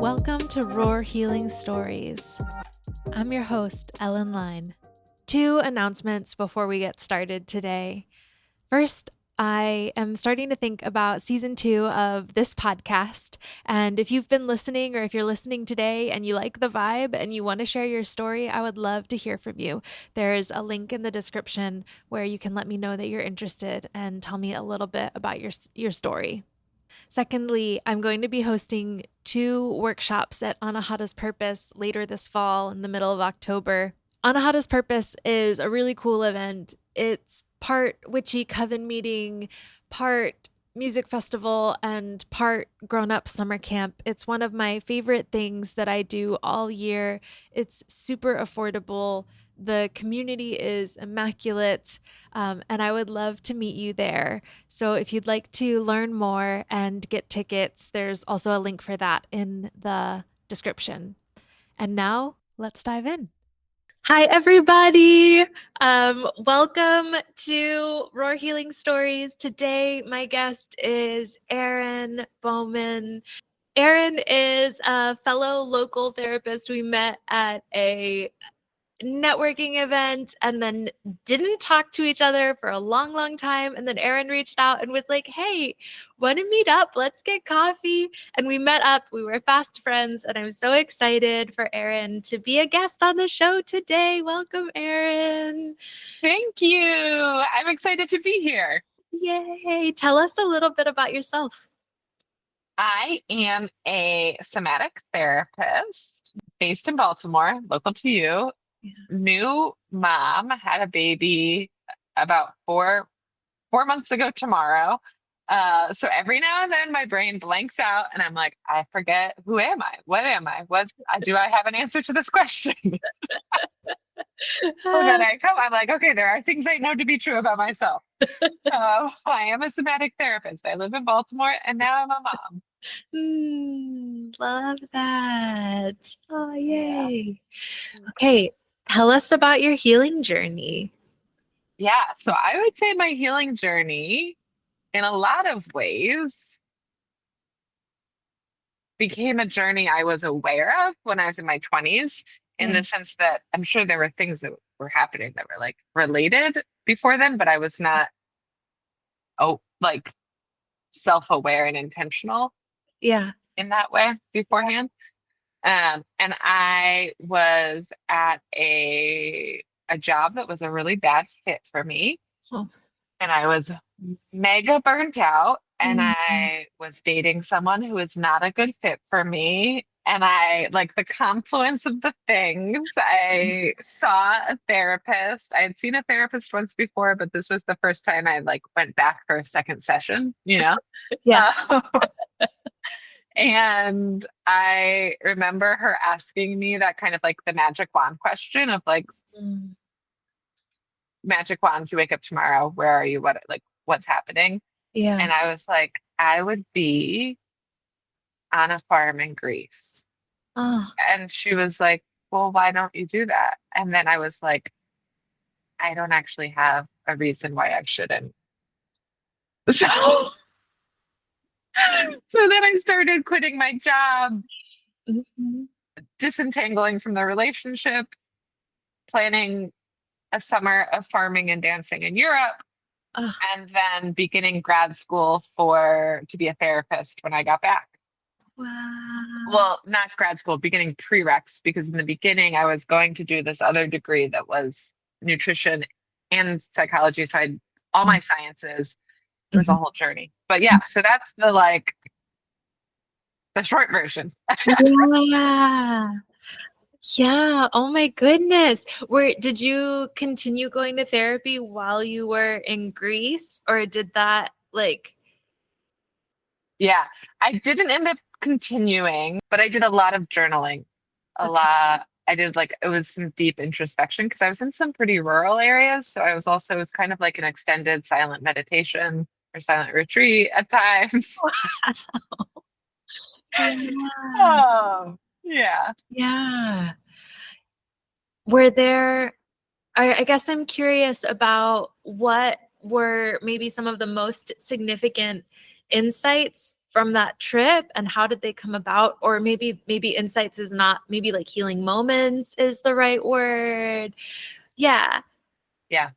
Welcome to Roar Healing Stories. I'm your host, Ellen Line. 2 announcements before we get started today. First, I am starting to think about season 2 of this podcast. And if you've been listening or if you're listening today and you like the vibe and you want to share your story, I would love to hear from you. There's a link in the description where you can let me know that you're interested and tell me a little bit about your story. Secondly, I'm going to be hosting 2 workshops at Anahata's Purpose later this fall in the middle of October. Anahata's Purpose is a really cool event. It's part witchy coven meeting, part music festival, and part grown-up summer camp. It's one of my favorite things that I do all year. It's super affordable. The community is immaculate, and I would love to meet you there. So if you'd like to learn more and get tickets, there's also a link for that in the description. And now let's dive in. Hi, everybody. Welcome to Roar Healing Stories. Today, my guest is Erin Bowman. Erin is a fellow local therapist. We met at a networking event and then didn't talk to each other for a long time. And then Erin reached out and was like, hey, want to meet up? Let's get coffee. And we met up. We were fast friends. And I'm so excited for Erin to be a guest on the show today. Welcome, Erin. Thank you. I'm excited to be here. Yay. Tell us a little bit about yourself. I am a somatic therapist based in Baltimore, local to you. Yeah. New mom, had a baby about four months ago tomorrow. So every now and then my brain blanks out and I'm like, I forget, who am I? What am I? Do I have an answer to this question? So then I'm like, okay, there are things I know to be true about myself. I am a somatic therapist. I live in Baltimore and now I'm a mom. Love that. Oh, yay. Yeah. Okay. Tell us about your healing journey. Yeah, so I would say my healing journey, in a lot of ways, became a journey I was aware of when I was in my 20s, in the sense that I'm sure there were things that were happening that were like related before then, but I was not, like self-aware and intentional in that way beforehand. And I was at a job that was a really bad fit for me. Oh. And I was mega burnt out. And I was dating someone who was not a good fit for me. And I, like the confluence of the things, I saw a therapist. I had seen a therapist once before, but this was the first time I like went back for a second session, you know? Yeah. And I remember her asking me that kind of like the magic wand question of like, magic wand, you wake up tomorrow, where are you? What's happening? Yeah. And I was like, I would be on a farm in Greece. Oh. And she was like, well, why don't you do that? And then I was like, I don't actually have a reason why I shouldn't. So then I started quitting my job, disentangling from the relationship, planning a summer of farming and dancing in Europe, and then beginning grad school to be a therapist when I got back. Wow. Well, not grad school, beginning prereqs, because in the beginning I was going to do this other degree that was nutrition and psychology. So I had all my sciences. It was a whole journey. But yeah, so that's the short version. Yeah. Yeah. Oh my goodness. Did you continue going to therapy while you were in Greece, or did that Yeah, I didn't end up continuing, but I did a lot of journaling. I did it was some deep introspection because I was in some pretty rural areas. So it was kind of like an extended silent meditation or silent retreat at times. Wow. Yeah. Oh, yeah. Yeah. I guess I'm curious about what were maybe some of the most significant insights from that trip, and how did they come about? Or maybe insights is not, maybe like healing moments is the right word. Yeah. Yeah,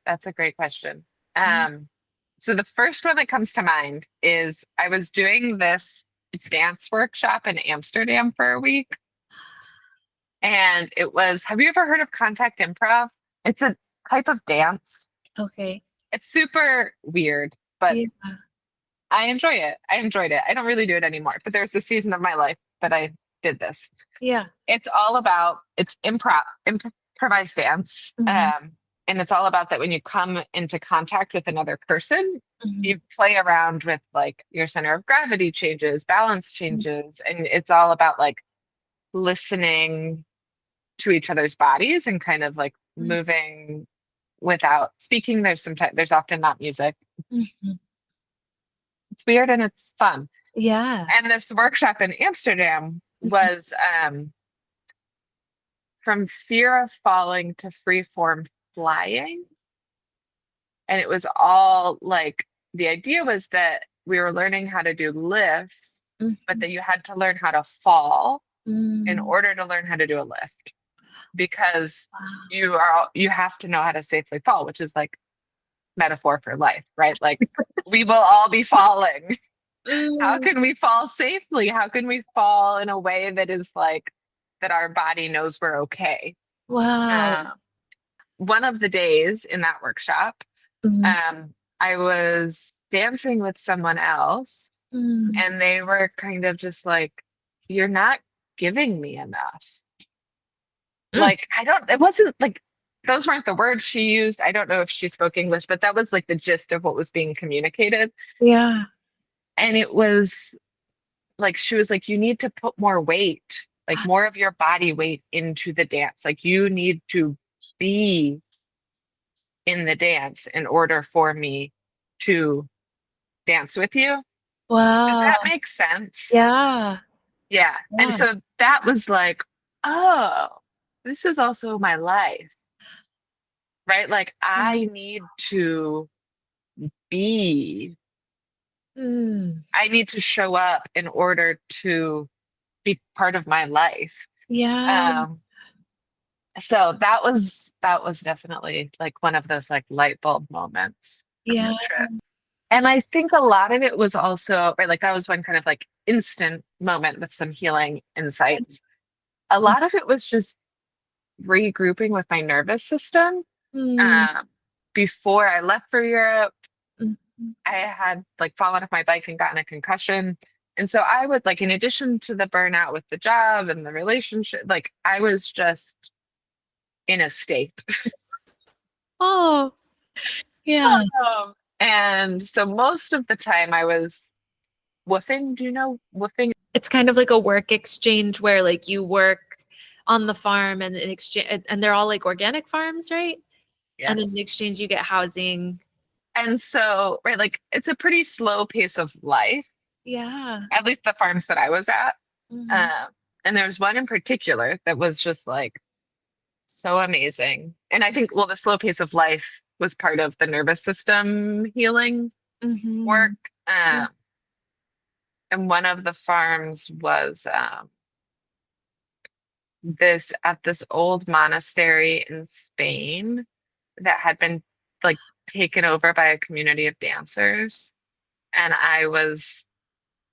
that's a great question. So the first one that comes to mind is I was doing this dance workshop in Amsterdam for a week. And it was, have you ever heard of contact improv? It's a type of dance. Okay. It's super weird, but Yeah. I enjoy it. I enjoyed it. I don't really do it anymore, but there's a season of my life that I did this. Yeah. It's all about, it's improvised dance. Mhm. And it's all about that when you come into contact with another person, Mhm. you play around with like your center of gravity changes, balance changes, and it's all about like listening to each other's bodies and kind of like Mhm. moving without speaking. There's often not music. Mhm. It's weird and it's fun. Yeah. And this workshop in Amsterdam Mhm. was from fear of falling to free form flying. And it was all like the idea was that we were learning how to do lifts, but Mhm. that you had to learn how to fall in Mm. order to learn how to do a lift because Wow. you have to know how to safely fall, which is like metaphor for life, right? Like we will all be falling. How Mm. can we fall safely? How can we fall in a way that is like that our body knows we're okay? Wow. Um, One of the days in that workshop, Mm. I was dancing with someone else, Mm. and they were kind of just like, "You're not giving me enough." Mm. Like, it wasn't like those weren't the words she used. I don't know if she spoke English, but that was like the gist of what was being communicated. Yeah. And it was like, she was like, you need to put more weight, like more of your body weight into the dance. Like, you need to be in the dance in order for me to dance with you. Does Wow. that make sense? Yeah. Yeah. And Yeah. so that was like, oh, this is also my life, right? Like, I need to be, Mm. I need to show up in order to be part of my life. Yeah. Um, so that was definitely like one of those like light bulb moments from Yeah. the trip. And I think a lot of it was also, right, like that was one kind of like instant moment with some healing insights. A lot of it was just regrouping with my nervous system. Mm. Um, Before I left for Europe, Mhm. I had like fallen off my bike and gotten a concussion. And so I would like, in addition to the burnout with the job and the relationship, like I was just in a state. Oh, yeah. And so most of the time I was woofing. Do you know woofing? It's kind of like a work exchange where like you work on the farm and in exchange, and they're all like organic farms, right? Yeah. And in exchange you get housing. And so, right, like it's a pretty slow pace of life, Yeah. at least the farms that I was at. Mhm. Um, and there was one in particular that was just like so amazing. And I think, well, the slow pace of life was part of the nervous system healing work. Mhm. Um, and one of the farms was this old monastery in Spain that had been like taken over by a community of dancers. And I was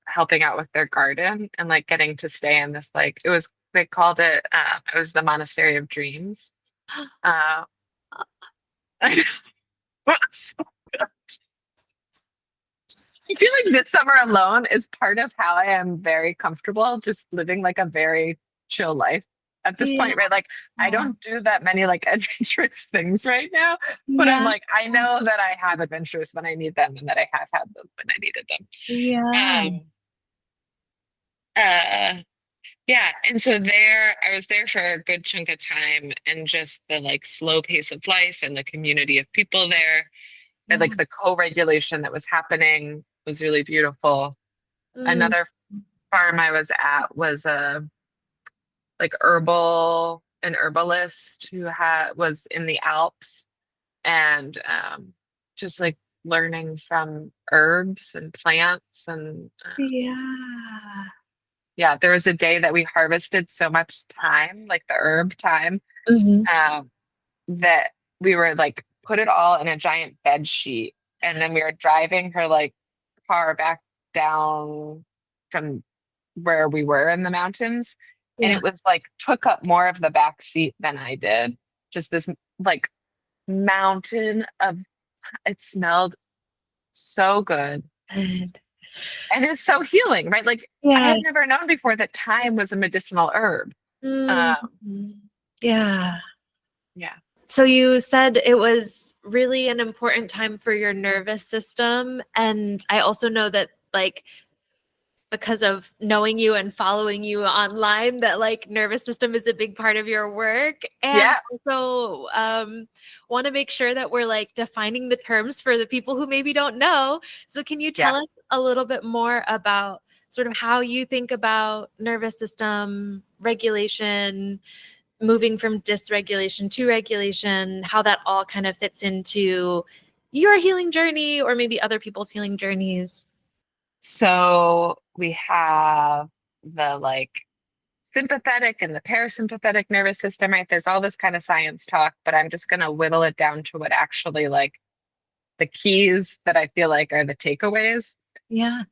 helping out with their garden and like getting to stay in this like it was they called it was the Monastery of Dreams. Uh, I feel like this summer alone is part of how I am very comfortable just living like a very chill life at this Yeah. point, right? Like I don't do that many like adventurous things right now, but I'm Yeah. like, I know that I have adventures when I need them and that I have had them when I needed them. Yeah. Um, uh, yeah, and so I was there for a good chunk of time, and just the like slow pace of life and the community of people there, and Yeah. like the co-regulation that was happening was really beautiful. Mm. Another farm I was at was a like an herbalist who had was in the Alps and just like learning from herbs and plants. And Yeah. yeah, there was a day that we harvested so much thyme, like the herb thyme, Hmm. um, that we were like put it all in a giant bed sheet. And then we were driving her like car back down from where we were in the mountains. And Yeah. it was like took up more of the back seat than I did. Just this like mountain of, it smelled so good. And And it's so healing, right? Like I yeah. had never known before that thyme was a medicinal herb. Mhm. Yeah. Yeah. So you said it was really an important time for your nervous system. And I also know that, like, because of knowing you and following you online, that like nervous system is a big part of your work. And Yeah. also want to make sure that we're like defining the terms for the people who maybe don't know. So can you Yeah. tell us a little bit more about sort of how you think about nervous system regulation, moving from dysregulation to regulation, how that all kind of fits into your healing journey or maybe other people's healing journeys? So we have the like sympathetic and the parasympathetic nervous system, right? There's all this kind of science talk, but I'm just going to whittle it down to what actually like the keys that I feel like are the takeaways. Yeah.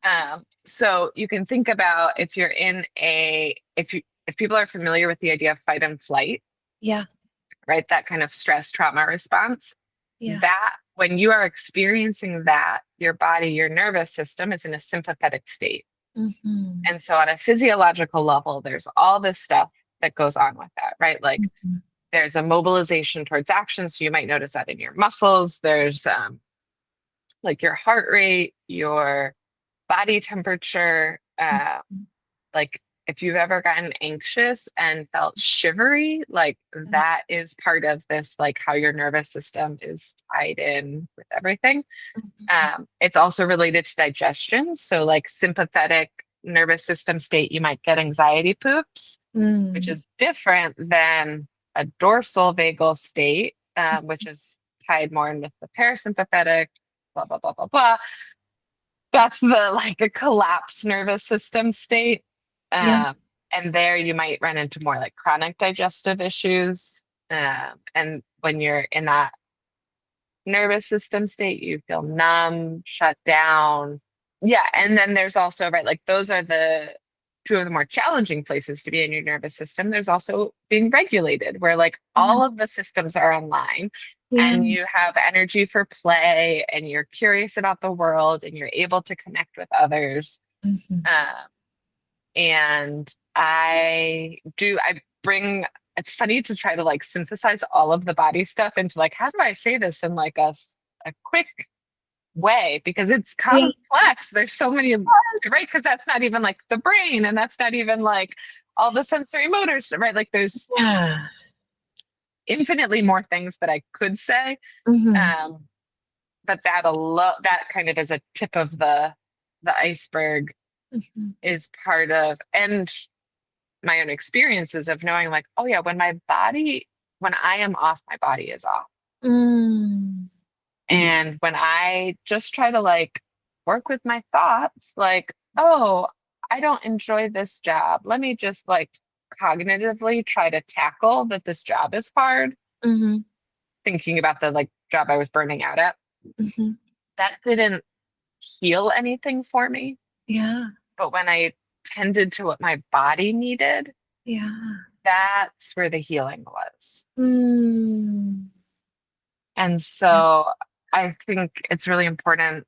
So you can think about if you're in a, if people are familiar with the idea of fight and flight, Yeah. right? That kind of stress trauma response, Yeah. that when you are experiencing that, your body, your nervous system is in a sympathetic state. Mhm. And so on a physiological level, there's all this stuff that goes on with that, right? Like Mhm. there's a mobilization towards action. So you might notice that in your muscles. There's like your heart rate, your body temperature. Like if you've ever gotten anxious and felt shivery, like that is part of this, like how your nervous system is tied in with everything. Mhm. It's also related to digestion. So, like sympathetic nervous system state, you might get anxiety poops, which Mm. is different than a dorsal vagal state, which is tied more in with the parasympathetic, blah, blah, blah, blah, blah. That's the like a collapsed nervous system state. Yeah. Um, and there you might run into more like chronic digestive issues. And when you're in that nervous system state, you feel numb, shut down. Yeah. And then there's also, right, like those are the two of the more challenging places to be in your nervous system. There's also being regulated, where like Yeah. all of the systems are online Yeah. and you have energy for play and you're curious about the world and you're able to connect with others. Mhm. Um, and I bring, it's funny to try to like synthesize all of the body stuff into like, how do I say this in like a quick way? Because it's Yeah. complex. There's so many, Yes. right? Because that's not even like the brain and that's not even like all the sensory motors, right? Like there's Yeah. infinitely more things that I could say. Mhm. Um, but that kind of is a tip of the iceberg Mhm. is part of, and my own experiences of knowing like, oh yeah, when I am off, my body is off. Mm. And when I just try to like work with my thoughts, like, oh, I don't enjoy this job. Let me just like cognitively try to tackle that this job is hard, Mhm. thinking about the like job I was burning out at. Mhm. That didn't heal anything for me. Yeah. But when I tended to what my body needed, Yeah. that's where the healing was. Mm. And Yeah. so I think it's really important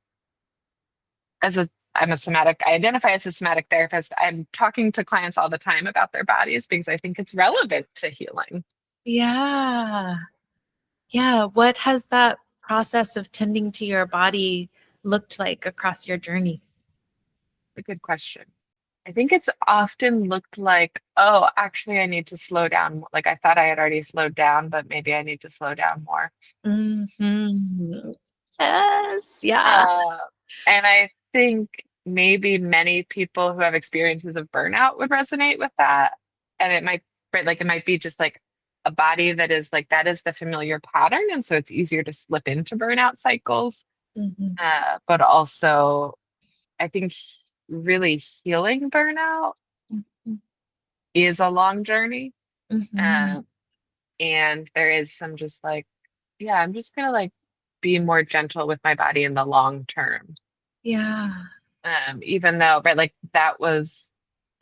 as a I'm a somatic, I identify as a somatic therapist. I'm talking to clients all the time about their bodies because I think it's relevant to healing. Yeah. Yeah. What has that process of tending to your body looked like across your journey? A good question. I think it's often looked like, oh, actually, I need to slow down. Like I thought I had already slowed down, but maybe I need to slow down more. Mhm. Yes. Yeah. Uh, and I think maybe many people who have experiences of burnout would resonate with that. And it might, right, like it might be just like a body that is like, that is the familiar pattern. And so it's easier to slip into burnout cycles. Mhm. but also I think really healing burnout Mhm. is a long journey. Mhm. Um, and there is some just like, yeah, I'm just gonna like be more gentle with my body in the long term. Yeah. Even though, right, like that was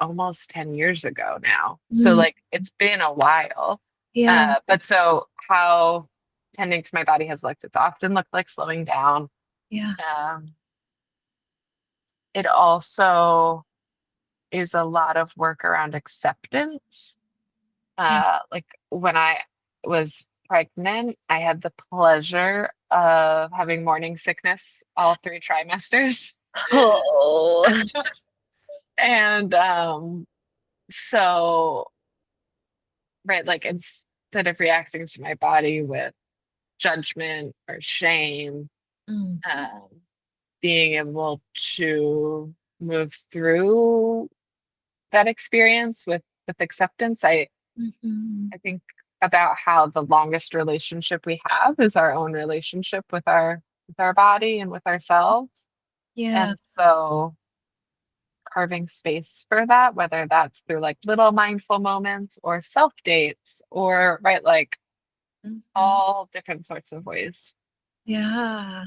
almost 10 years ago now. So Mm. like it's been a while. Yeah. But so how tending to my body has looked, it's often looked like slowing down. Yeah. Um, it also is a lot of work around acceptance. Yeah. Like when I was pregnant, I had the pleasure of having morning sickness all 3 trimesters. Oh. And so, right, like instead of reacting to my body with judgment or shame, Mm. um, being able to move through that experience with acceptance, Mhm. I think about how the longest relationship we have is our own relationship with our body and with ourselves. Yeah. And so carving space for that, whether that's through like little mindful moments or self dates or right, like Mhm. all different sorts of ways. Yeah.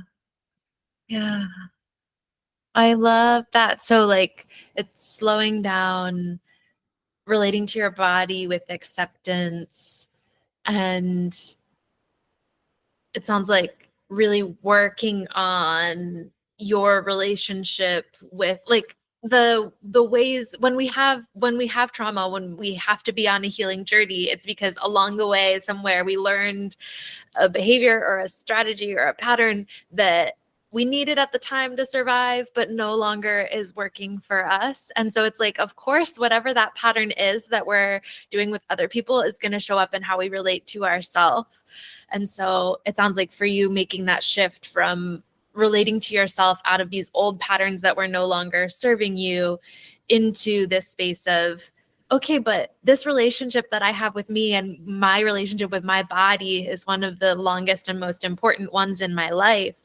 Yeah. I love that. So, like, it's slowing down, relating to your body with acceptance, and it sounds like really working on your relationship with like the ways when we have trauma, when we have to be on a healing journey, it's because along the way somewhere we learned a behavior or a strategy or a pattern that we needed at the time to survive, but no longer is working for us. And so it's like, of course, whatever that pattern is that we're doing with other people is going to show up in how we relate to ourselves. And so it sounds like for you, making that shift from relating to yourself out of these old patterns that were no longer serving you into this space of, okay, but this relationship that I have with me and my relationship with my body is one of the longest and most important ones in my life.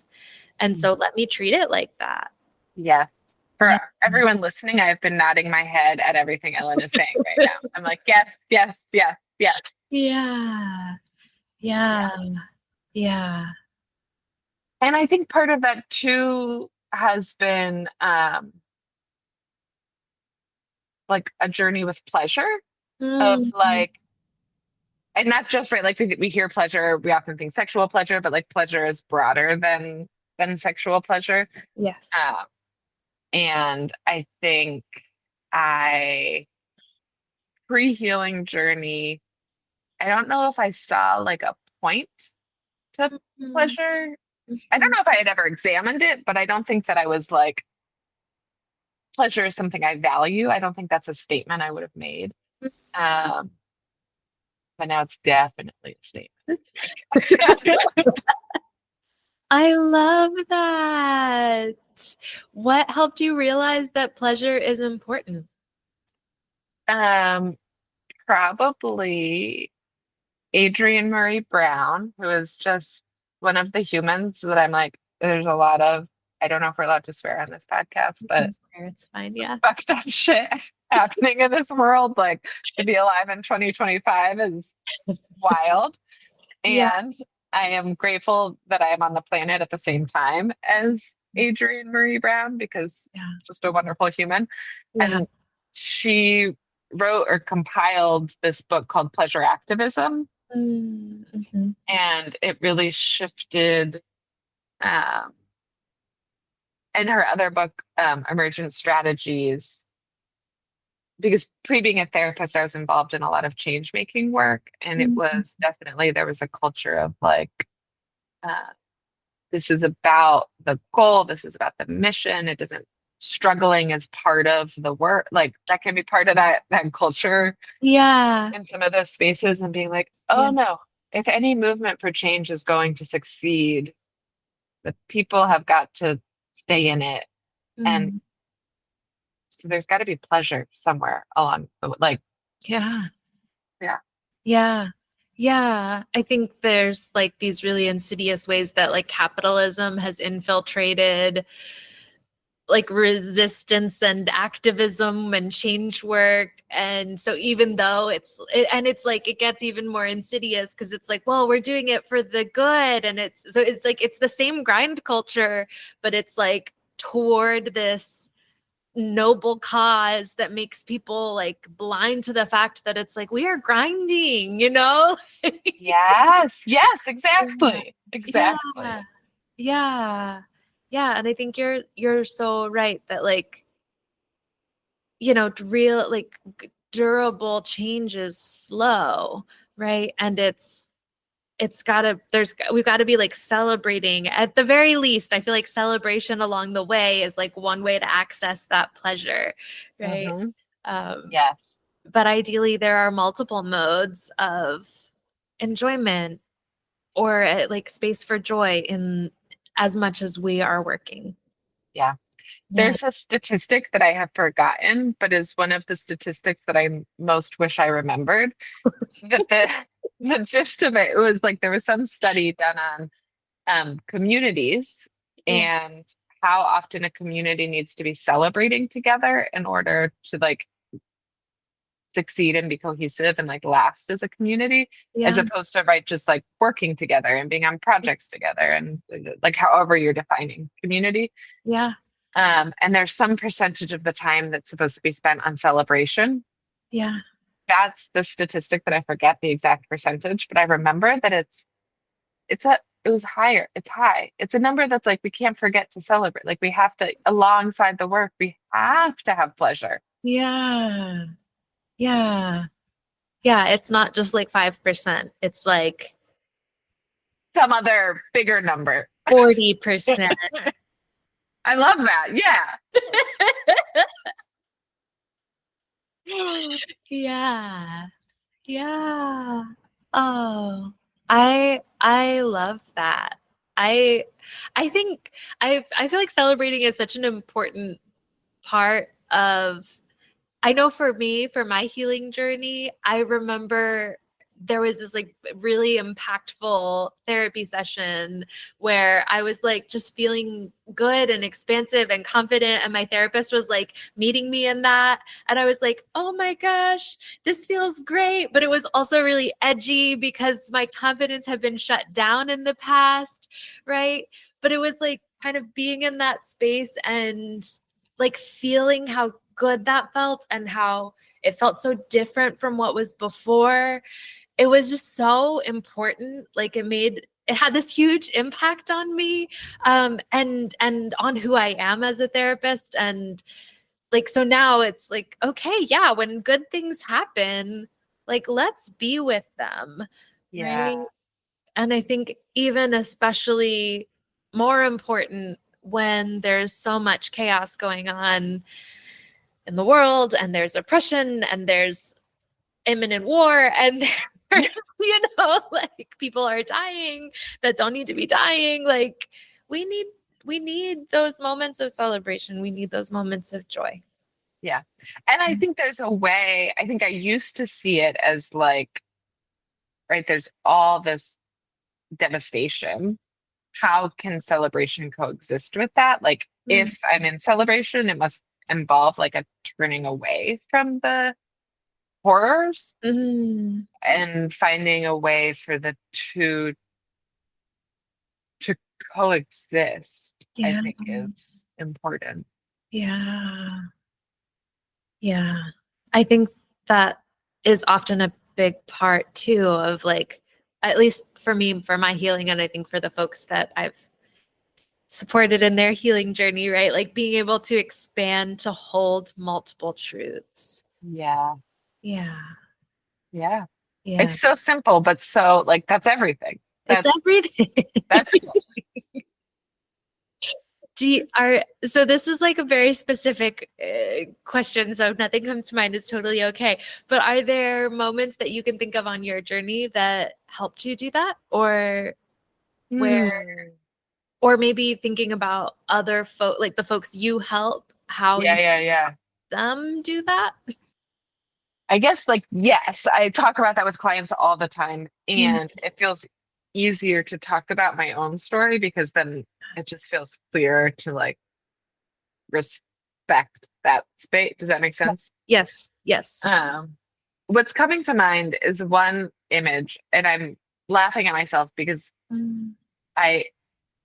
And so let me treat it like that. Yes. For Yeah. everyone listening, I've been nodding my head at everything Ellen is saying right now. I'm like, yes, yes, yes, yes. Yeah. Yeah. Yeah. Yeah. And I think part of that too has been like a journey with pleasure of Mm. like, and not just right, like we hear pleasure, we often think sexual pleasure, but like pleasure is broader than sexual pleasure. Yes. Um, and I think I pre-healing journey, I don't know if I saw like a point to Mhm. pleasure. I don't Mhm. know if I had ever examined it, but I don't think that I was like, pleasure is something I value. I don't think that's a statement I would have made. Um, but now it's definitely a statement. I love that. What helped you realize that pleasure is important? um, Probably Adrienne Murray Brown, who is just one of the humans that I'm like, there's a lot of, I don't know if we're allowed to swear on this podcast, but It's fair, it's fine. Yeah. fucked up shit happening in this world. Like to be alive in 2025 is wild. Yeah. And I am grateful that I am on the planet at the same time as Adrienne Marie Brown because Yeah. just a wonderful human. Yeah. And she wrote or compiled this book called Pleasure Activism. Mm-hmm. And it really shifted. Um, and her other book, Emergent Strategies, because pre being a therapist, I was involved in a lot of change making work. And it was definitely, there was a culture of like, uh, this is about the goal, this is about the mission. It doesn't, struggling as part of the work, like that can be part of that culture Yeah. in some of those spaces and being like, Yeah. oh no, if any movement for change is going to succeed, the people have got to stay in it. And Mm. so there's got to be pleasure somewhere along like, Yeah. yeah. Yeah. Yeah, I think there's like these really insidious ways that like capitalism has infiltrated like resistance and activism and change work. And so even though and it's like it gets even more insidious because it's like, well, we're doing it for the good. And it's like it's the same grind culture, but it's like toward this noble cause that makes people like blind to the fact that it's like we are grinding, you know? Yes, yes, Yeah. exactly. Yeah. Exactly. Yeah. Yeah. And I think you're so right that like, you know, real like durable change is slow, right? And it's gotta we've got to be like celebrating at the very least. I feel like celebration along the way is like one way to access that pleasure, right? Hmm. um Yes. but ideally there are multiple modes of enjoyment or like space for joy in as much as we are working. Yeah. Yeah. There's a statistic that I have forgotten, but is one of the statistics that I most wish I remembered. That the gist of it was like there was some study done on communities Yeah. and how often a community needs to be celebrating together in order to like succeed and be cohesive and like last as a community, as Yeah. opposed to right just like working together and being on projects together and like however you're defining community. Yeah. And there's some percentage of the time that's supposed to be spent on celebration. Yeah. That's the statistic that I forget the exact percentage, but I remember that it was higher. It's high. It's a number that's like we can't forget to celebrate. Like we have to, alongside the work, we have to have pleasure. Yeah. Yeah. Yeah. It's not just like 5%. It's like Some other bigger number. 40%. I love that. Yeah. Yeah. Yeah. Oh, I love that. I I think I feel like celebrating is such an important part of I know for me, for my healing journey, I remember there was this like really impactful therapy session where I was like just feeling good and expansive and confident. And my therapist was like meeting me in that. And I was like, oh my gosh, this feels great. But it was also really edgy because my confidence had been shut down in the past. Right. But it was like kind of being in that space and like feeling how good that felt and how it felt so different from what was before. It was just so important. Like it had this huge impact on me, and on who I am as a therapist. And like so now it's like, okay, yeah, when good things happen, like let's be with them, Yeah. right? And I think even especially more important when there's so much chaos going on in the world and there's oppression and there's imminent war and there, like people are dying that don't need to be dying. Like we need we need those moments of celebration. We need those moments of joy. Yeah. And I think there's a way, I think I used to see it as like, right, there's all this devastation. How can celebration coexist with that? Like, Mm. if I'm in celebration, it must involve like a turning away from the horrors Mm. and finding a way for the two to coexist, I Yeah. think is important. Yeah. Yeah. I think that is often a big part too of like, at least for me, for my healing, and I think for the folks that I've supported in their healing journey, right? Like being able to expand to hold multiple truths. Yeah. Yeah. Yeah. Yeah. It's so simple, but so like that's everything. It's That's everything. that's So this is like a very specific question, so if nothing comes to mind, it's totally okay. But are there moments that you can think of on your journey that helped you do that? Where, Hmm. or maybe thinking about other folk, like the folks you help, how Yeah, you yeah, yeah. them do that? I guess like, yes, I talk about that with clients all the time, Mm. and it feels easier to talk about my own story because then it just feels clearer to like respect that space. Does that make sense? Yes, yes. Um, what's coming to mind is one image, and I'm laughing at myself because Mm. I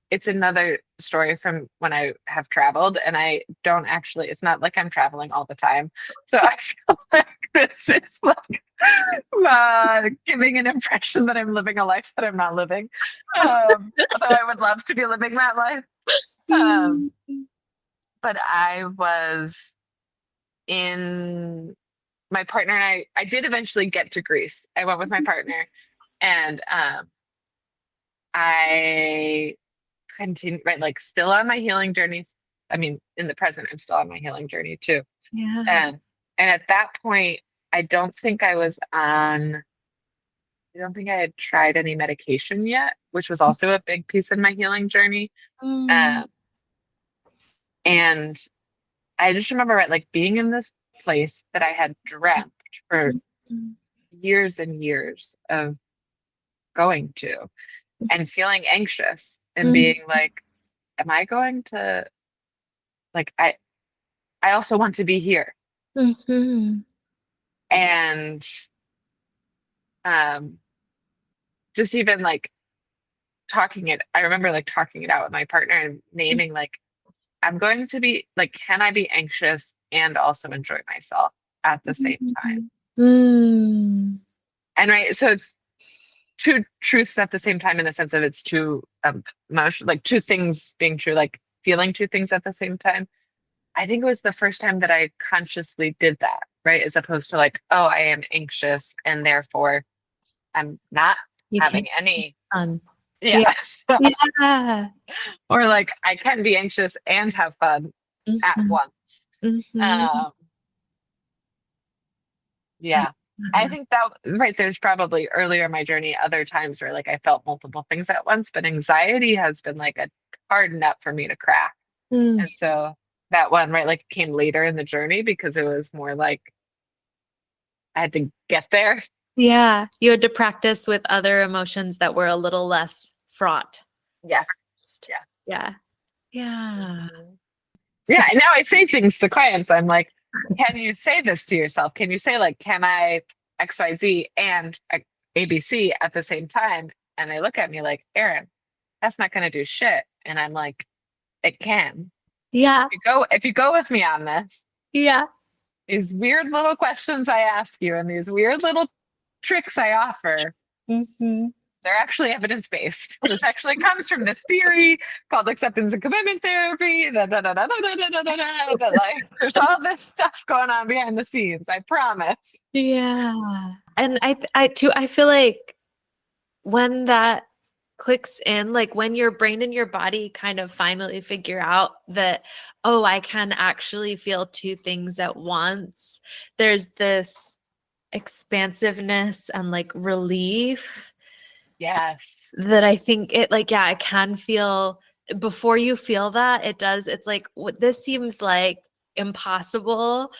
it's another story from when I have traveled, and I don't actually, it's not like I'm traveling all the time. So I feel like this is like giving an impression that I'm living a life that I'm not living. Although I would love to be living that life. Um, Mm. but I was in my partner and I did eventually get to Greece. I went with my partner, and I continue, right, like still on my healing journey. I mean, in the present, I'm still on my healing journey too. Yeah. And at that point, I don't think I was on, I don't think I had tried any medication yet, which was also a big piece in my healing journey. Mm. Um, and I just remember, right, like being in this place that I had dreamt for Mm. years and years of going to, and feeling anxious and Mm. being like, am I going to, like, I also want to be here. Mhm. And um just even like I remember like talking it out with my partner and naming like, I'm going to be like, can I be anxious and also enjoy myself at the same time? Mm. And right, so it's two truths at the same time in the sense of it's two emotion, like two things being true, like feeling two things at the same time. I think it was the first time that I consciously did that, right? As opposed to like, oh, I am anxious and therefore I'm not You having can't any. fun. Yeah. Yeah. Yeah. Or like I can be anxious and have fun at Mhm. once. Mhm. Um, yeah. I think that, right, there's probably earlier in my journey other times where like I felt multiple things at once, but anxiety has been like a hard nut for me to crack. Mm. And so that one, right, like came later in the journey because it was more like I had to get there. Yeah. You had to practice with other emotions that were a little less fraught Yes. first. Yeah. Yeah. Yeah. Mhm. Yeah. And now I say things to clients. I'm like, can you say this to yourself? Can you say like, can I XYZ and ABC at the same time? And they look at me like, Erin, that's not going to do shit. And I'm like, it can. Yeah. If you go with me on this, Yeah. these weird little questions I ask you and these weird little tricks I offer, Mhm. they're actually evidence based. This actually comes from this theory called acceptance and commitment therapy. That like there's all this stuff going on behind the scenes. I promise. Yeah. And I too, I feel like when that clicks in, like when your brain and your body kind of finally figure out that, oh, I can actually feel two things at once, there's this expansiveness and like relief Yes. that I think it like, yeah, I can feel before you feel that it does. It's like what this seems like impossible,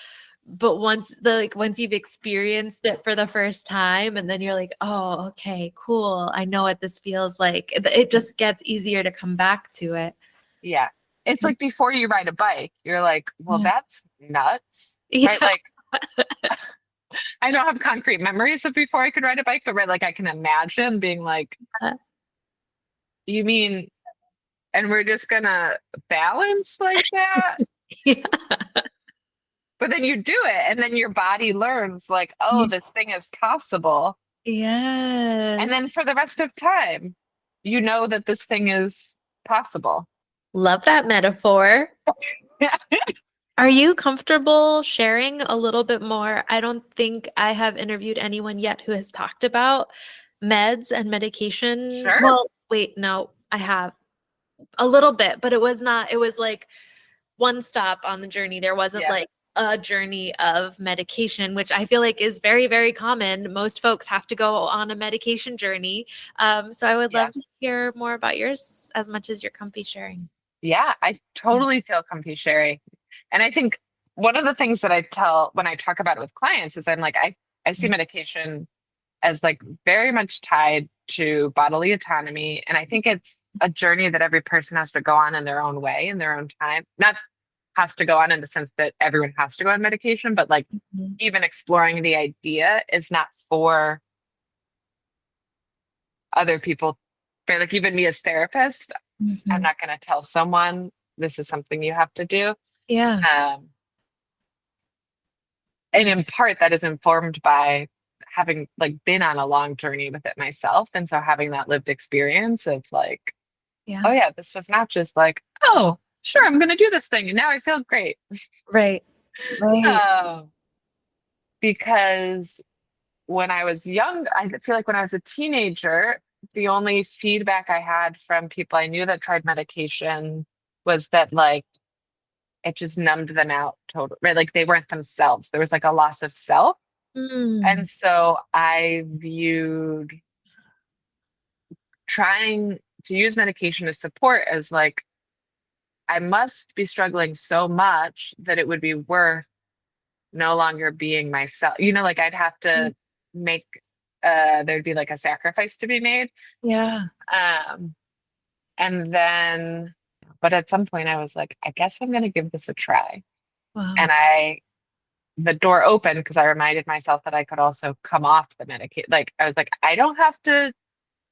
but once you've experienced it for the first time and then you're like, oh, okay, cool, I know what this feels like, it just gets easier to come back to it. Yeah. It's like before you ride a bike, you're like, well, Yeah. that's nuts. Right? Yeah. Like I don't have concrete memories of before I could ride a bike, but right, like I can imagine being like, you mean, and we're just gonna balance like that? Yeah. But then you do it, and then your body learns, like, oh, this thing is possible. And Yes. then for the rest of time, you know that this thing is possible. Love that metaphor. Yeah. Are you comfortable sharing a little bit more? I don't think I have interviewed anyone yet who has talked about meds and medication. Sure. Well, wait, no, I have a little bit, but it was not, it was like one stop on the journey. There wasn't Yeah. like a journey of medication, which I feel like is very, very common. Most folks have to go on a medication journey. So I would Yeah. love to hear more about yours as much as you're comfy sharing. Yeah. I totally feel comfy sharing. And I think one of the things that I tell when I talk about it with clients is I'm like, I see medication as like very much tied to bodily autonomy. And I think it's a journey that every person has to go on in their own way, in their own time. Not has to go on in the sense that everyone has to go on medication, but like Mhm. even exploring the idea is not for other people. But like even me as therapist, I'm Mhm. not going to tell someone this is something you have to do. Yeah. Um, and in part that is informed by having like been on a long journey with it myself. And so having that lived experience of like, Yeah. oh yeah, this was not just like, oh, sure, I'm going to do this thing and now I feel great. Right. Right. Um, because when I was young, I feel like when I was a teenager, the only feedback I had from people I knew that tried medication was that like it just numbed them out totally, right? Like they weren't themselves. There was like a loss of self. Mm. And so I viewed trying to use medication as support as like, I must be struggling so much that it would be worth no longer being myself. You know, like I'd have to make, there'd be like a sacrifice to be made. Yeah. Um, and then, but at some point I was like, I guess I'm going to give this a try. Wow. And the door opened because I reminded myself that I could also come off the medication. Like I was like, I don't have to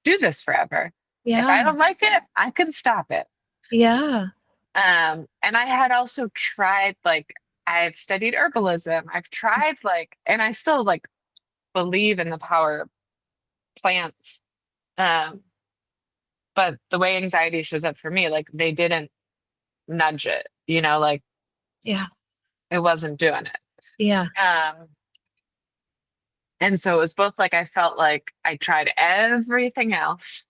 do this forever. If Yeah. I don't like it, I can stop it. Yeah. And I had also tried like I've studied herbalism. I've tried like, and I still like believe in the power of plants. Um, but the way anxiety shows up for me, like they didn't nudge it, you know, like Yeah. it wasn't doing it. Yeah. And so it was both like I felt like I tried everything else.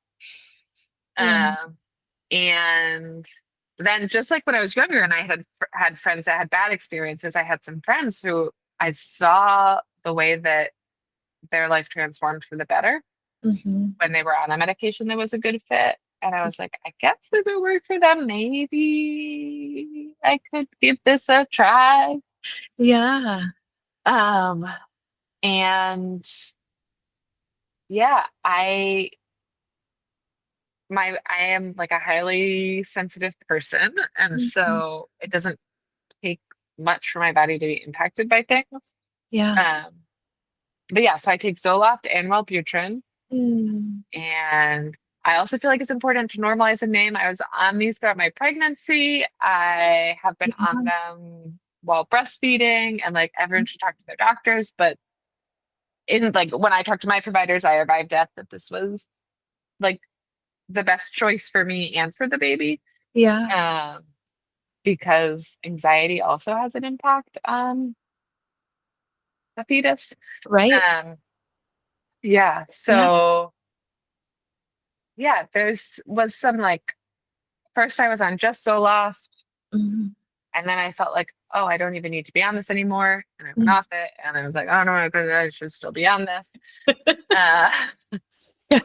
Yeah. Um, and then just like when I was younger and I had friends that had bad experiences, I had some friends who I saw the way that their life transformed for the better Hmm. when they were on a medication that was a good fit. And I was like, I guess if it worked for them, maybe I could give this a try. Yeah. Um, and yeah, I am like a highly sensitive person, and Mhm. so it doesn't take much for my body to be impacted by things. Yeah. Um, but yeah, so I take Zoloft and Wellbutrin, Mm. and I also feel like it's important to normalize a name. I was on these throughout my pregnancy. I have been on Yeah. them while breastfeeding, and like everyone should talk to their doctors. But in like when I talked to my providers, I arrived at that this was like the best choice for me and for the baby. Yeah. Um, because anxiety also has an impact on the fetus. Right. Um, yeah, Yeah. so yeah, there's was some like first I was on just Zoloft, Mhm. and then I felt like, oh, I don't even need to be on this anymore, and I went off it, and I was like, oh no, I should still be on this. Uh, Yeah.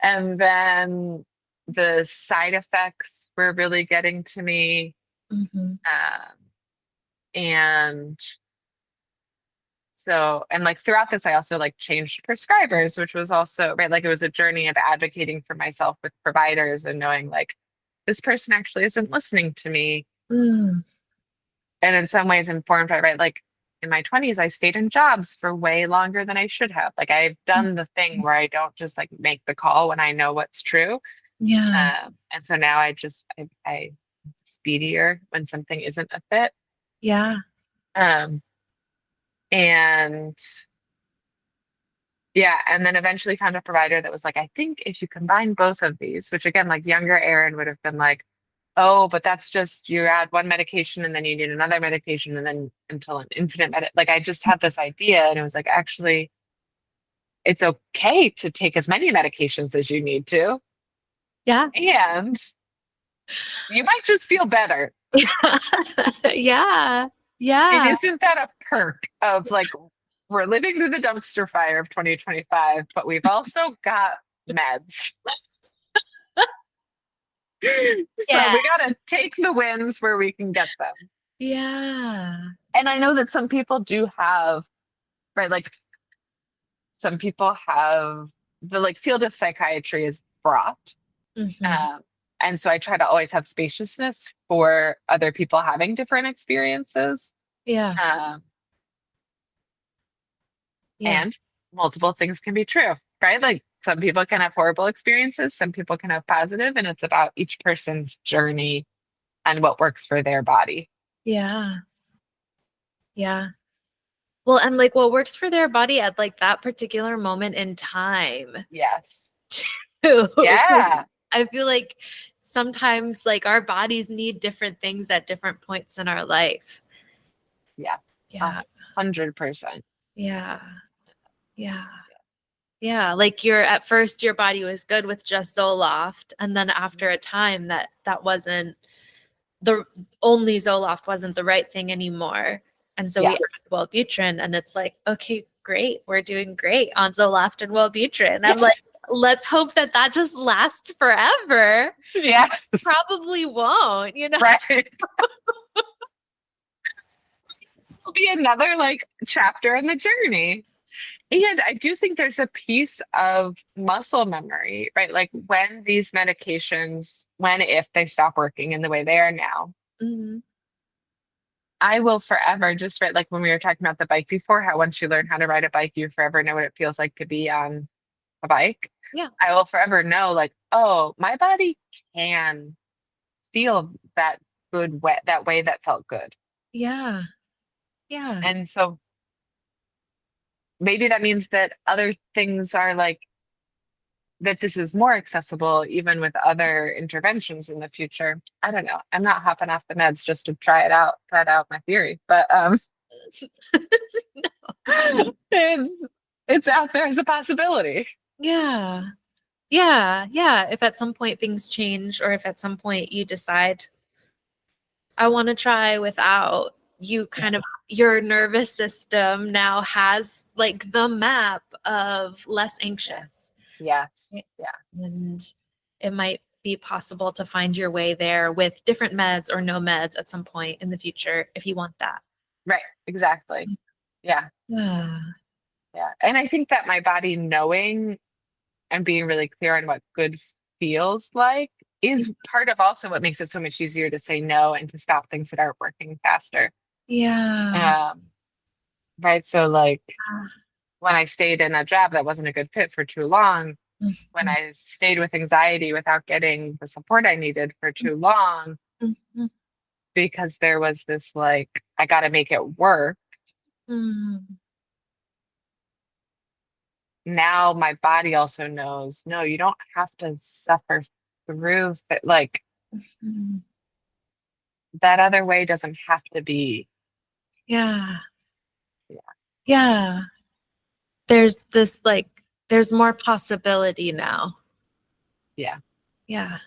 and then the side effects were really getting to me, Mhm. um, and so, and like throughout this, I also like changed prescribers, which was also, right, like it was a journey of advocating for myself with providers and knowing like this person actually isn't listening to me. Mm. And in some ways informed by, right, like in my 20s, I stayed in jobs for way longer than I should have. Like I've done the thing where I don't just like make the call when I know what's true. Yeah. And so now I speedier when something isn't a fit. Yeah. Um, and Yeah, and then eventually found a provider that was like, I think if you combine both of these, which again, like younger Erin would have been like, oh, but that's just you add one medication and then you need another medication and then until an infinite like I just had this idea and it was like, actually, it's okay to take as many medications as you need to, Yeah. and you might just feel better. Yeah. And Yeah. isn't that a perk of like we're living through the dumpster fire of 2025, but we've also got meds. So Yeah. we got to take the wins where we can get them. Yeah. And I know that some people do have, right, like some people have the like field of psychiatry is broad. Hmm. Um, and so I try to always have spaciousness for other people having different experiences. Yeah. Um, Yeah. and multiple things can be true, right? Like some people can have horrible experiences, some people can have positive, and it's about each person's journey and what works for their body. Yeah. Yeah. Well, and like what works for their body at like that particular moment in time. Yes. Too. Yeah. I feel like sometimes like our bodies need different things at different points in our life. Yeah. A Yeah. 100%. Yeah. Yeah. Yeah. Like your at first your body was good with just Zoloft, and then after a time that wasn't the only Zoloft wasn't the right thing anymore. And so we Yeah. added Wellbutrin, and it's like, okay, great. We're doing great on Zoloft and Wellbutrin. I'm like, let's hope that that just lasts forever. Yes. Probably won't, you know? Right. It'll be another like chapter in the journey. And I do think there's a piece of muscle memory, right? Like when these medications, when if they stop working in the way they are now, Mhm. I will forever just right like when we were talking about the bike before, how once you learn how to ride a bike, you forever know what it feels like to be on a bike. Yeah. I will forever know, like, oh, my body can feel that good way, that way that felt good. Yeah. Yeah. And so maybe that means that other things are like that this is more accessible even with other interventions in the future. I don't know. I'm not hopping off the meds just to try it out my theory, but it's it's out there as a possibility. Yeah. Yeah. Yeah. If at some point things change, or if at some point you decide, I want to try without, you Yeah. kind of, your nervous system now has like the map of less Yes. anxious. Yes. Yeah. And it might be possible to find your way there with different meds or no meds at some point in the future if you want that. Right. Exactly. Yeah. Yeah. Yeah. And I think that my body knowing and being really clear on what good feels like is part of also what makes it so much easier to say no and to stop things that aren't working faster. Yeah. Um, right. So like when I stayed in a job that wasn't a good fit for too long, when Mhm. I stayed with anxiety without getting the support I needed for too long, Mhm. because there was this like, I got to make it work. Mhm. Now my body also knows, no, you don't have to suffer through it. Like Mhm. that other way doesn't have to be. Yeah. Yeah. Yeah. There's this like, there's more possibility now. Yeah. Yeah.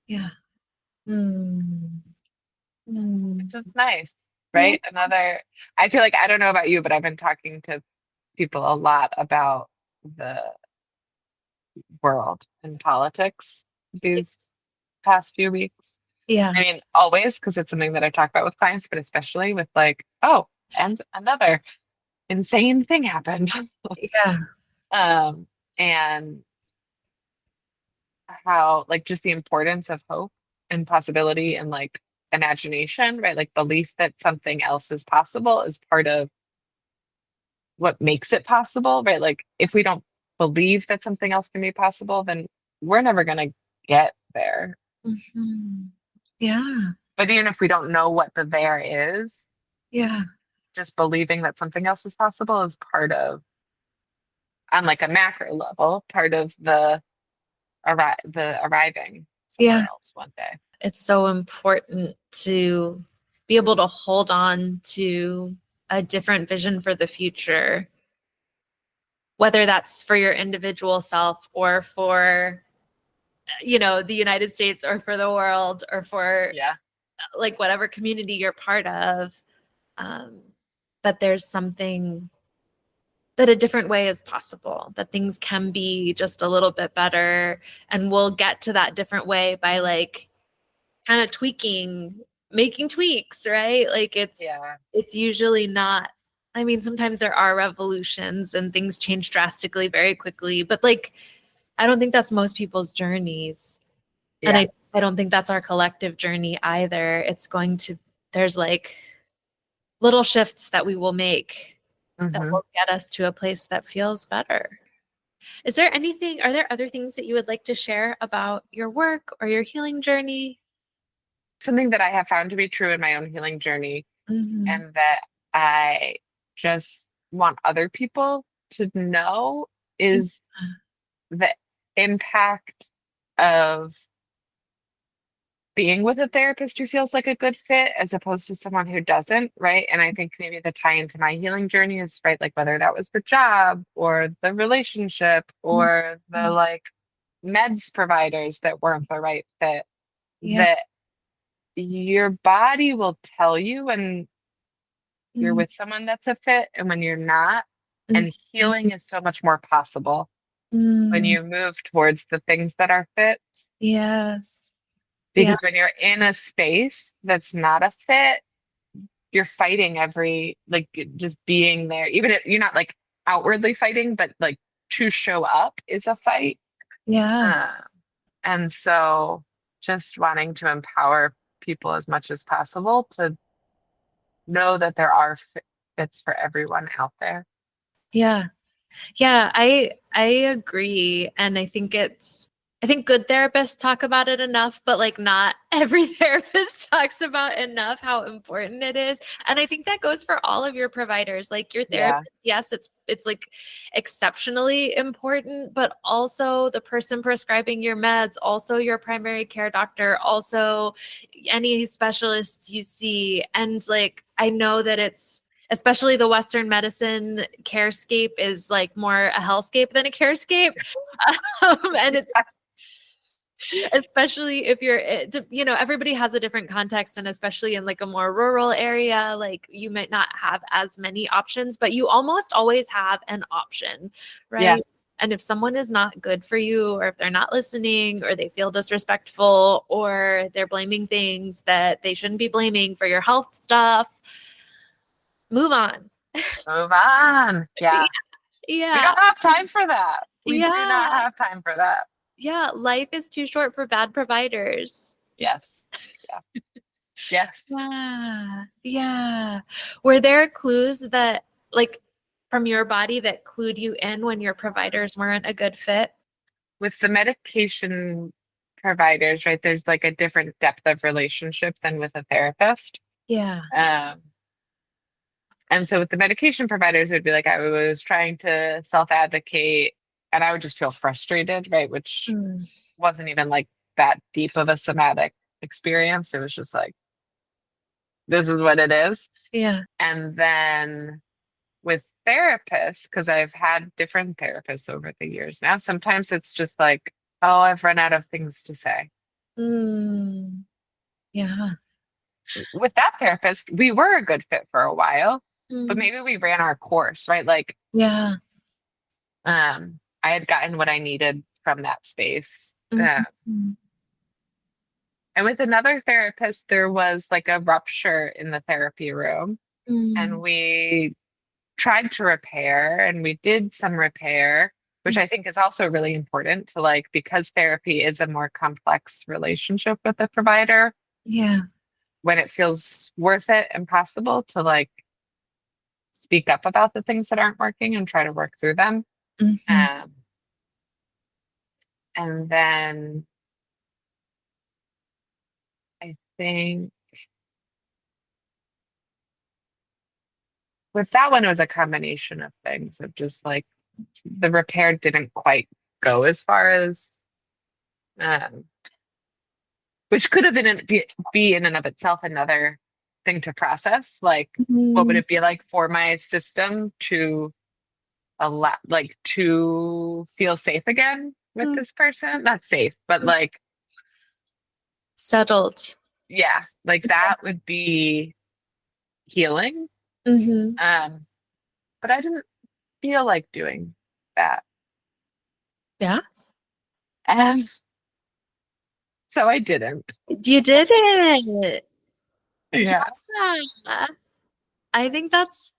Yeah. Mm. It's Mm. just nice, Yeah. right? Another, I feel like I don't know about you, but I've been talking to people a lot about the world and politics these past few weeks. Yeah. I mean, always because it's something that I talk about with clients, but especially with like, oh, and another insane thing happened. Yeah. Um, and how like just the importance of hope and possibility and like imagination, right? Like belief that something else is possible is part of what makes it possible, right? Like if we don't believe that something else can be possible, then we're never going to get there. Mhm. Yeah. But even if we don't know what the there is, Yeah. just believing that something else is possible is part of, on like a macro level, part of the arriving Yeah. somewhere else one day. It's so important to be able to hold on to a different vision for the future, whether that's for your individual self or for, the United States or for the world or for Yeah. like whatever community you're part of, um, that there's something, that a different way is possible, that things can be just a little bit better. And we'll get to that different way by like kind of tweaking making tweaks, right? Like Yeah. it's usually not, I mean, sometimes there are revolutions and things change drastically very quickly, but like I don't think that's most people's journeys. And Yeah. I don't think that's our collective journey either. It's going to, there's like little shifts that we will make that Hmm. will get us to a place that feels better. Is there anything, are there other things that you would like to share about your work or your healing journey? Something that I have found to be true in my own healing journey, Mm-hmm. and that I just want other people to know, is the impact of being with a therapist who feels like a good fit as opposed to someone who doesn't, right? And I think maybe the tie into my healing journey is, right, like whether that was the job or the relationship or the like meds providers that weren't the right fit, Yeah. that your body will tell you when you're with someone that's a fit and when you're not. Mm-hmm. And healing is so much more possible when Mm, you move towards the things that are fits. yes. Yeah. Because when you're in a space that's not a fit, you're fighting every, like, just being there. Even if you're not like outwardly fighting, but like to show up is a fight. Yeah. Uh, and so just wanting to empower people as much as possible to know that there are fits for everyone out there. Yeah. Yeah, I agree. And I think good therapists talk about it enough, but like not every therapist talks about enough how important it is. And I think that goes for all of your providers. Like your Yeah. therapist, yes, it's like exceptionally important, but also the person prescribing your meds, also your primary care doctor, also any specialists you see. And like I know that it's especially the Western medicine carescape is like more a hellscape than a carescape. And it's especially if you're, you know, everybody has a different context. And especially in like a more rural area, like you might not have as many options, but you almost always have an option, right? Yes. And if someone is not good for you, or if they're not listening, or they feel disrespectful, or they're blaming things that they shouldn't be blaming for your health stuff, move on. Move on. Yeah. We Yeah. don't have time for that. We do not Yeah. have time for that. Yeah. Life is too short for bad providers. Yes. Yeah. Yes. Yeah. Yeah. Were there clues that, like, from your body that clued you in when your providers weren't a good fit? With the medication providers, right, there's like a different depth of relationship than with a therapist. Yeah. Um, and so with the medication providers, it'd be like I was trying to self-advocate and I would just feel frustrated, right? Which Mm. wasn't even like that deep of a somatic experience. It was just like, this is what it is. Yeah. And then with therapists, because I've had different therapists over the years now, sometimes it's just like, oh, I've run out of things to say. Mm. Yeah. With that therapist, we were a good fit for a while, but Mm. maybe we ran our course, right? Like, Yeah. I had gotten what I needed from that space. Mm. And with another therapist, there was like a rupture in the therapy room, and Mm. we tried to repair and we did some repair, which Mm. I think is also really important to, like, because therapy is a more complex relationship with the provider, Yeah. when it feels worth it and possible to like speak up about the things that aren't working and try to work through them. Mm-hmm. Um, and then I think with that one, it was a combination of things of just like the repair didn't quite go as far as, um, which could have been be in and of itself another thing to process. Like, what would Mm. it be like for my system to allow, like, to feel safe again with Mm. this person? Not safe, but like, Settled. yeah, like that would be healing. Mm-hmm. Um, but I didn't feel like doing that. Yeah. And so I didn't. You did it. Yeah. Yeah. I think that's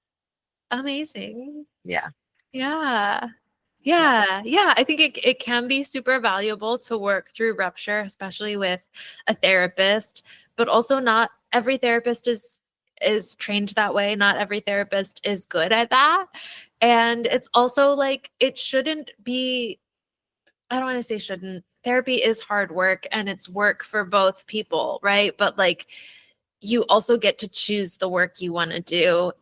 amazing. Yeah. Yeah. Yeah. Yeah. Yeah. I think it can be super valuable to work through rupture, especially with a therapist, but also not every therapist is trained that way. Not every therapist is good at that. And it's also like it shouldn't be, I don't want to say shouldn't. Therapy is hard work and it's work for both people, right? But like you also get to choose the work you want to do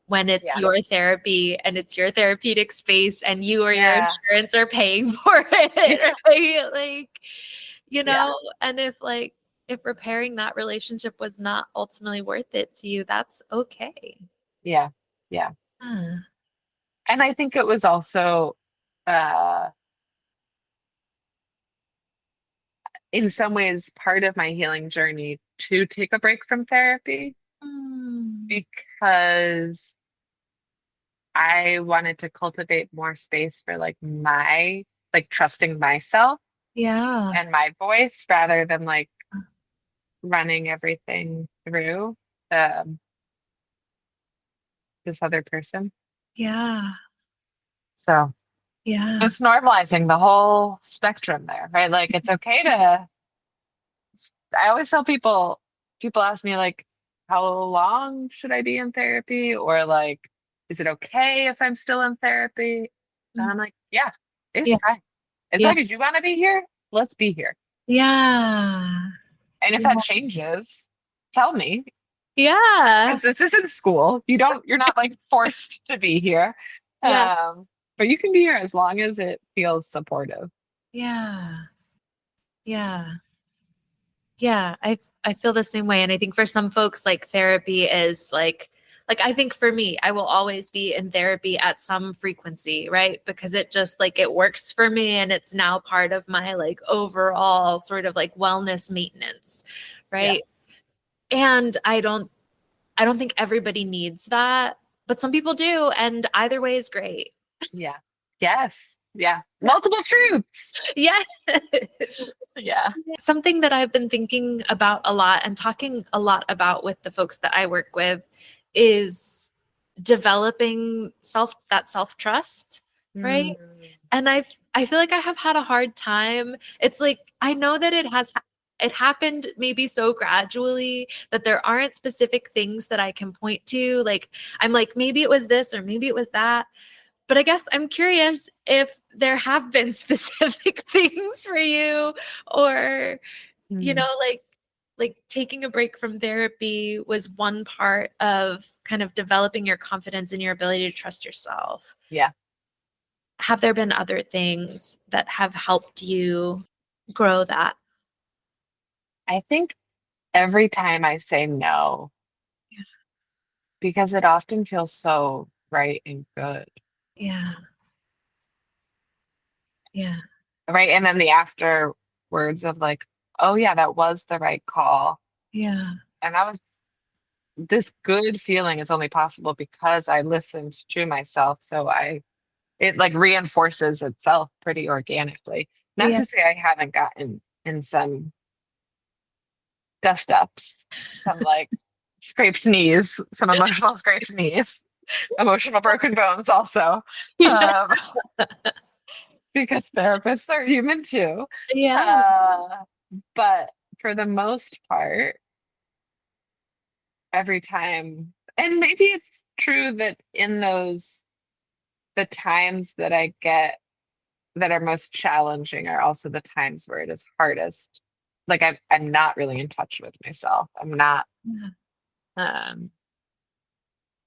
when it's Yeah. your therapy and it's your therapeutic space and you or your Yeah. insurance are paying for it, right? Like, Yeah. and if repairing that relationship was not ultimately worth it to you, that's okay. Yeah. Yeah. Huh. And I think it was also uh in some ways part of my healing journey to take a break from therapy Mm. because I wanted to cultivate more space for like trusting myself Yeah. and my voice rather than like running everything through um, this other person. Yeah. So Yeah. just normalizing the whole spectrum there, right? Like it's okay to, I always tell people ask me like, how long should I be in therapy? Or like, is it okay if I'm still in therapy? And Mm. I'm like, yeah, it's Yeah. fine. As Yeah. long as you want to be here, let's be here. Yeah. And if that changes, tell me, Yeah. because this isn't school. You're not like forced to be here. Yeah. But you can be here as long as it feels supportive. Yeah. Yeah. Yeah. I feel the same way. And I think for some folks, like therapy is like I think for me, I will always be in therapy at some frequency, right? Because it just like it works for me and it's now part of my like overall sort of like wellness maintenance, Yeah. right? And I don't think everybody needs that, but some people do, and either way is great. Yeah. Yes. Yeah. Multiple truths. Yes. Yeah. Something that I've been thinking about a lot and talking a lot about with the folks that I work with is developing self-trust, right? Mm, And I feel like I have had a hard time. It's like I know that it happened maybe so gradually that there aren't specific things that I can point to. Like I'm like maybe it was this or maybe it was that. But I guess I'm curious if there have been specific things for you or mm, like taking a break from therapy was one part of kind of developing your confidence and your ability to trust yourself. yeah. Have there been other things that have helped you grow that? I think every time I say no, Yeah. because it often feels so right and good, Yeah. Yeah. right? And then the afterwards of like, oh yeah, that was the right call. Yeah. And that was this good feeling is only possible because I listened to myself. It like reinforces itself pretty organically. Not Yeah. to say I haven't gotten in some dust ups, some like scraped knees, some emotional scraped knees, emotional broken bones also. Yeah. Um, because therapists are human too. Yeah. Uh, but for the most part, every time, and maybe it's true that in the times that I get that are most challenging are also the times where it is hardest. Like I'm not really in touch with myself. I'm not, um,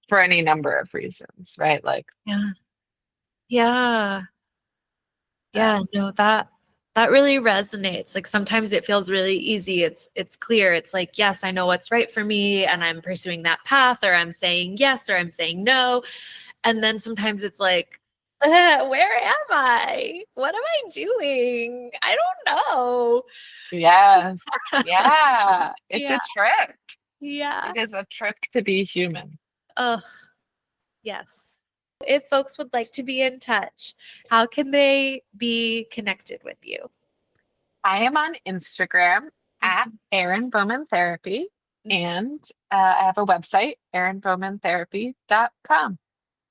for any number of reasons, right? Like, Yeah. Yeah. Yeah, um, no, that really resonates. Like sometimes it feels really easy. It's clear. It's like, yes, I know what's right for me and I'm pursuing that path or I'm saying yes or I'm saying no. And then sometimes it's like, where am I? What am I doing? I don't know. yes, yeah, it's Yeah. a trip. Yeah. It is a trip to be human. Oh, yes. If folks would like to be in touch, how can they be connected with you? I am on Instagram at Erin Bowman Therapy. And I have a website, erinbowmantherapy.com.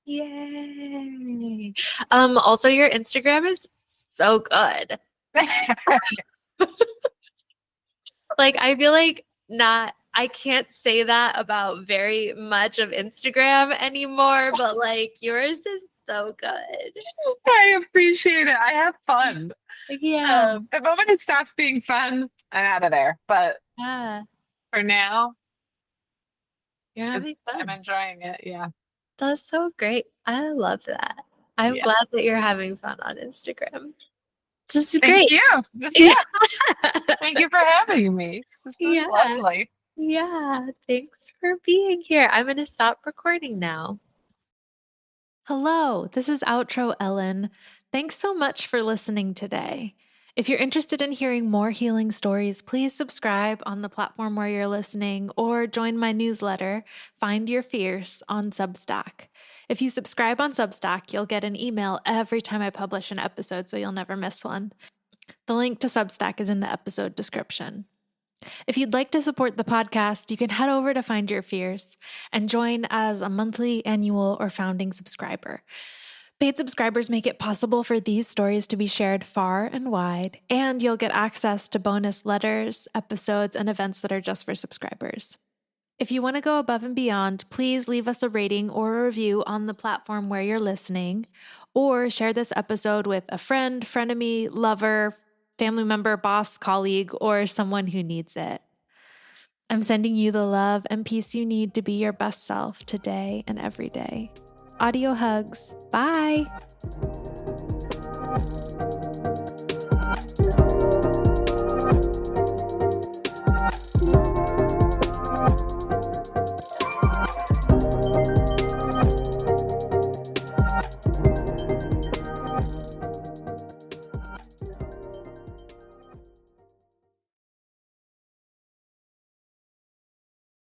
Yay. Also your Instagram is so good. Like I feel like not I can't say that about very much of Instagram anymore, but like yours is so good. I appreciate it. I have fun. Yeah. The moment it stops being fun, I'm out of there. But Yeah. for now, You're having I'm fun. enjoying it. Yeah. That's so great. I love that. I'm Yeah. glad that you're having fun on Instagram. This is Thank great. you. Yeah. Yeah. Thank you for having me. This is Yeah. lovely. Yeah. Thanks for being here. I'm going to stop recording now. Hello, this is Outro Ellen. Thanks so much for listening today. If you're interested in hearing more healing stories, please subscribe on the platform where you're listening or join my newsletter, Find Your Fierce, on Substack. If you subscribe on Substack, you'll get an email every time I publish an episode, so you'll never miss one. The link to Substack is in the episode description. If you'd like to support the podcast, you can head over to Find Your Fierce and join as a monthly, annual, or founding subscriber. Paid subscribers make it possible for these stories to be shared far and wide, and you'll get access to bonus letters, episodes, and events that are just for subscribers. If you want to go above and beyond, please leave us a rating or a review on the platform where you're listening, or share this episode with a friend, frenemy, lover, family member, boss, colleague, or someone who needs it. I'm sending you the love and peace you need to be your best self today and every day. Audio hugs. Bye.